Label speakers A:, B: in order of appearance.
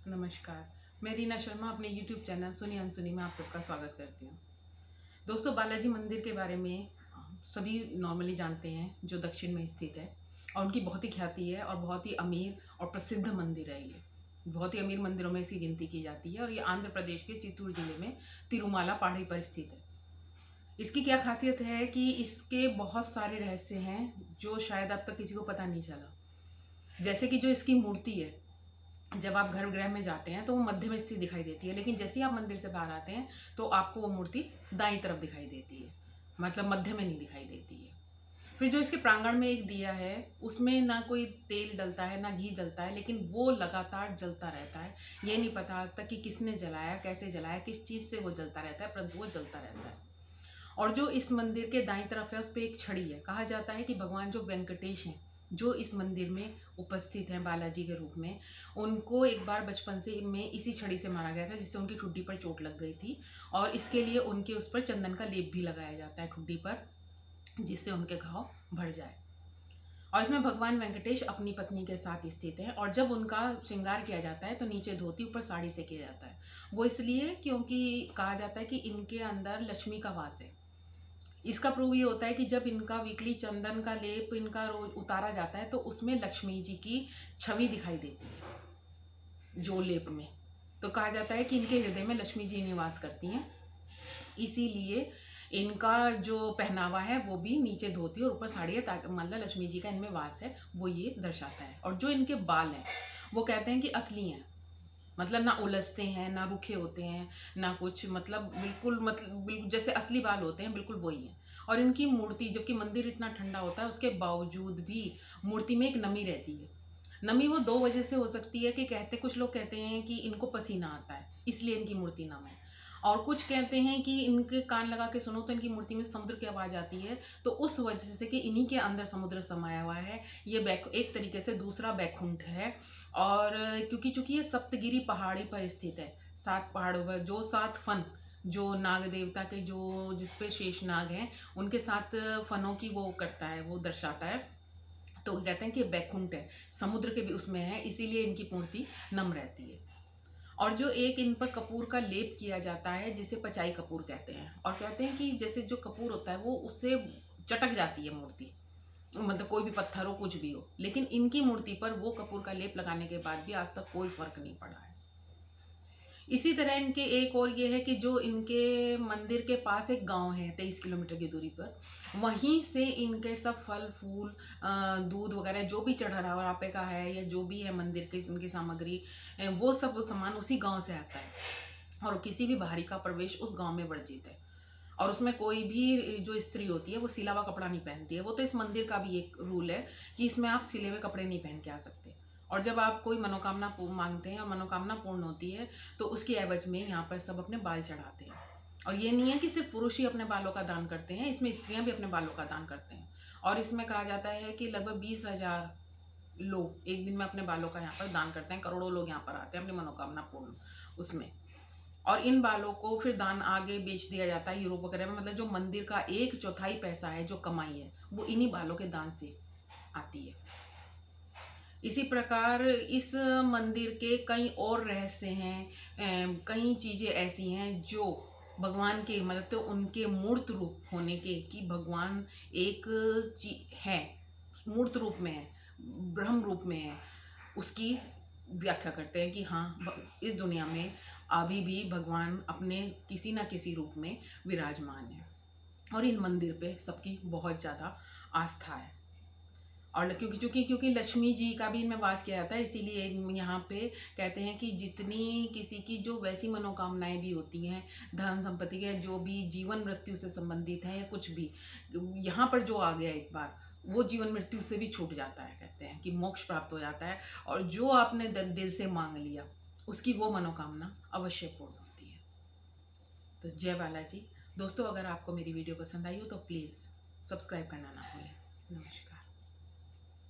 A: नमस्कार, मैं रीना शर्मा अपने YouTube चैनल सुनी अनसुनी में आप सबका स्वागत करती हूँ। दोस्तों, बालाजी मंदिर के बारे में सभी नॉर्मली जानते हैं, जो दक्षिण में स्थित है और उनकी बहुत ही ख्याति है और बहुत ही अमीर और प्रसिद्ध मंदिर है। ये बहुत ही अमीर मंदिरों में इसकी गिनती की जाती है और ये आंध्र प्रदेश के चित्तूर जिले में तिरुमाला पहाड़ी पर स्थित है। इसकी क्या खासियत है कि इसके बहुत सारे रहस्य हैं जो शायद अब तक किसी को पता नहीं चला। जैसे कि जो इसकी मूर्ति है, जब आप गर्भगृह में जाते हैं तो वो मध्य में स्थित दिखाई देती है, लेकिन जैसे ही आप मंदिर से बाहर आते हैं तो आपको वो मूर्ति दाईं तरफ दिखाई देती है, मतलब मध्य में नहीं दिखाई देती है। फिर जो इसके प्रांगण में एक दिया है, उसमें ना कोई तेल डलता है ना घी डलता है, लेकिन वो लगातार जलता रहता है। ये नहीं पता आज तक कि किसने जलाया, कैसे जलाया, किस चीज़ से वो जलता रहता है, परंतु वो जलता रहता है। और जो इस मंदिर के दाईं तरफ है, उस पर एक छड़ी है। कहा जाता है कि भगवान जो वेंकटेश हैं, जो इस मंदिर में उपस्थित हैं बालाजी के रूप में, उनको एक बार बचपन से में इसी छड़ी से मारा गया था, जिससे उनकी ठुड्डी पर चोट लग गई थी। और इसके लिए उनके उस पर चंदन का लेप भी लगाया जाता है ठुड्डी पर, जिससे उनके घाव भर जाए। और इसमें भगवान वेंकटेश अपनी पत्नी के साथ स्थित हैं, और जब उनका श्रृंगार किया जाता है तो नीचे धोती ऊपर साड़ी से किया जाता है। वो इसलिए क्योंकि कहा जाता है कि इनके अंदर लक्ष्मी का वास है। इसका प्रूव ये होता है कि जब इनका वीकली चंदन का लेप इनका रोज उतारा जाता है तो उसमें लक्ष्मी जी की छवि दिखाई देती है जो लेप में। तो कहा जाता है कि इनके हृदय में लक्ष्मी जी निवास करती हैं, इसीलिए इनका जो पहनावा है वो भी नीचे धोती और ऊपर साड़ी है, ताकि मतलब लक्ष्मी जी का इनमें वास है, वो ये दर्शाता है। और जो इनके बाल हैं वो कहते हैं कि असली हैं, मतलब ना उलझते हैं, ना रुखे होते हैं, ना कुछ, मतलब बिल्कुल जैसे असली बाल होते हैं, बिल्कुल वही है। और इनकी मूर्ति, जबकि मंदिर इतना ठंडा होता है उसके बावजूद भी मूर्ति में एक नमी रहती है। नमी वो दो वजह से हो सकती है कि कुछ लोग कहते हैं कि इनको पसीना आता है इसलिए इनकी मूर्ति नम है, और कुछ कहते हैं कि इनके कान लगा के सुनो तो इनकी मूर्ति में समुद्र की आवाज़ आती है, तो उस वजह से कि इन्हीं के अंदर समुद्र समाया हुआ है। ये बैक एक तरीके से दूसरा बैकुंठ है। और क्योंकि चूंकि ये सप्तगिरी पहाड़ी पर स्थित है, 7 पहाड़ों पर, जो 7 फन, जो नाग देवता के जो जिसपे शेष नाग हैं, उनके 7 फनों की वो करता है, वो दर्शाता है। तो कहते हैं कि बैकुंठ है, समुद्र के भी उसमें है, इसीलिए इनकी मूर्ति नम रहती है। और जो एक इन पर कपूर का लेप किया जाता है, जिसे पचाई कपूर कहते हैं, और कहते हैं कि जैसे जो कपूर होता है वो उससे चटक जाती है मूर्ति, मतलब कोई भी पत्थर हो कुछ भी हो, लेकिन इनकी मूर्ति पर वो कपूर का लेप लगाने के बाद भी आज तक कोई फर्क नहीं पड़ा है। इसी तरह इनके एक और ये है कि जो इनके मंदिर के पास एक गांव है 23 किलोमीटर की दूरी पर, वहीं से इनके सब फल फूल, दूध वगैरह जो भी चढ़ावे का है या जो भी है मंदिर की इनकी सामग्री, वो सब सामान उसी गांव से आता है। और किसी भी बाहरी का प्रवेश उस गांव में वर्जित है। और उसमें कोई भी जो स्त्री होती है वो सिला हुआ कपड़ा नहीं पहनती है। वो तो इस मंदिर का भी एक रूल है कि इसमें आप सिले हुए कपड़े नहीं पहन के आ सकते। और जब आप कोई मनोकामना मांगते हैं और मनोकामना पूर्ण होती है तो उसकी एवज में यहाँ पर सब अपने बाल चढ़ाते हैं। और ये नहीं है कि सिर्फ पुरुष ही अपने बालों का दान करते हैं, इसमें स्त्रियां भी अपने बालों का दान करते हैं। और इसमें कहा जाता है कि लगभग 20,000 लोग एक दिन में अपने बालों का यहाँ पर दान करते हैं। करोड़ों लोग यहाँ पर आते हैं अपनी मनोकामना पूर्ण उसमें। और इन बालों को फिर दान आगे बेच दिया जाता है यूरोप वगैरह में, मतलब जो मंदिर का 1/4 पैसा है, जो कमाई है, वो इन्हीं बालों के दान से आती है। इसी प्रकार इस मंदिर के कई और रहस्य हैं, कई चीज़ें ऐसी हैं जो भगवान के, मतलब तो उनके मूर्त रूप होने के, कि भगवान एक है, मूर्त रूप में है, ब्रह्म रूप में है, उसकी व्याख्या करते हैं कि हाँ, इस दुनिया में अभी भी भगवान अपने किसी ना किसी रूप में विराजमान है। और इन मंदिर पे सबकी बहुत ज़्यादा आस्था है। और क्योंकि लक्ष्मी जी का भी इनमें वास किया जाता है, इसीलिए यहाँ पे कहते हैं कि जितनी किसी की जो वैसी मनोकामनाएं भी होती हैं, धन संपत्ति के, जो भी जीवन मृत्यु से संबंधित है या कुछ भी, यहाँ पर जो आ गया एक बार, वो जीवन मृत्यु से भी छूट जाता है। कहते हैं कि मोक्ष प्राप्त हो जाता है, और जो आपने दिल से मांग लिया उसकी वो मनोकामना अवश्य पूर्ण होती है। तो जय बालाजी। दोस्तों, अगर आपको मेरी वीडियो पसंद आई हो तो प्लीज़ सब्सक्राइब करना ना भूलें। नमस्कार।